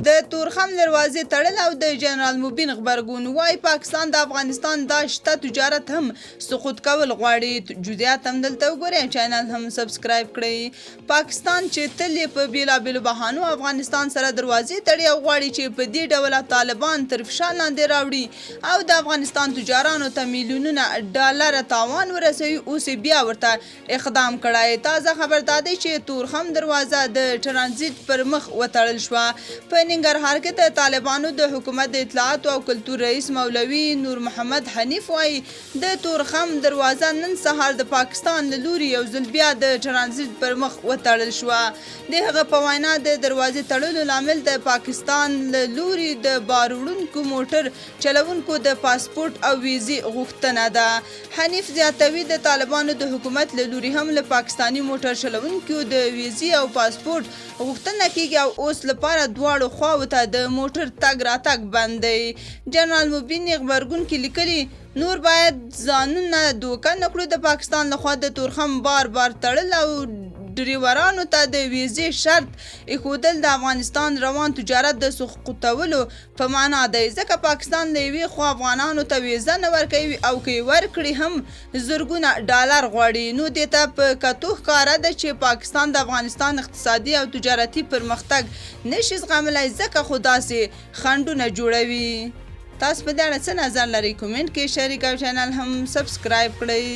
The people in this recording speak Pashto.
د تورخم دروازې تړل او د جنرال مبین غبرګون وای پاکستان د افغانستان دا شته تجارت هم سقوط کول غواړي. جزئیات هم دلته وګورئ، چینل هم سبسکرایب کړئ. پاکستان چې تل په بیلابیلو بهانو افغانستان سره دروازې تړي او غواړي چې په دې ډول طالبان تر فشار لاندې راوړي او د افغانستان تجارانو ته میلیونونه ډالر تاوان ورسوي، اوس بیا ورته اقدام کړی. تازه خبر دا دی چې تورخم دروازه د ټرانزیت پر مخ وتړل شوه. په ننګرهار کې د طالبانو د حکومت د اطلاعات او کلتور رئیس مولوي نور محمد حنیف وایي د تورخم دروازه نن سهار د پاکستان له لوري یو ځل بیا د ټرانزیت پر مخ وتړل شوه. د هغه په وینا د دروازې تړلو لامل د پاکستان له لوري د بار وړونکو موټر چلوونکو د پاسپورت او ویزې غوښتنه ده. حنیف زیاتوي د طالبانو د حکومت له لوري هم له پاکستاني موټر چلوونکو د ویزې او پاسپورت غوښتنه کیږي او اوس لپاره دواړو خواو ته د موټر تګ راتګ بند دی. جنرال مبین غبرګون کې لیکلي نور باید ځانونه دوکه نه کړو. د پاکستان لخوا د تورخم بار تړل او ډریورانو ته د ویزې شرط ایښودل د افغانستان روان تجارت د سقوطولو په معنا دی، ځکه پاکستان له یوې خوا افغانانو ته ویزه نه ورکوي او که یې ورکړي هم زرګونه ډالر غواړي. نو دې ته په کتو ښکاره ده چې پاکستان د افغانستان اقتصادي او تجارتي پرمختګ نشي زغملی، ځکه خو داسې خنډونه جوړوي. تاسو په دې اړه څه نظر لرئ؟ کومنټ کې شریک او چینل هم سبسکرایب کړئ.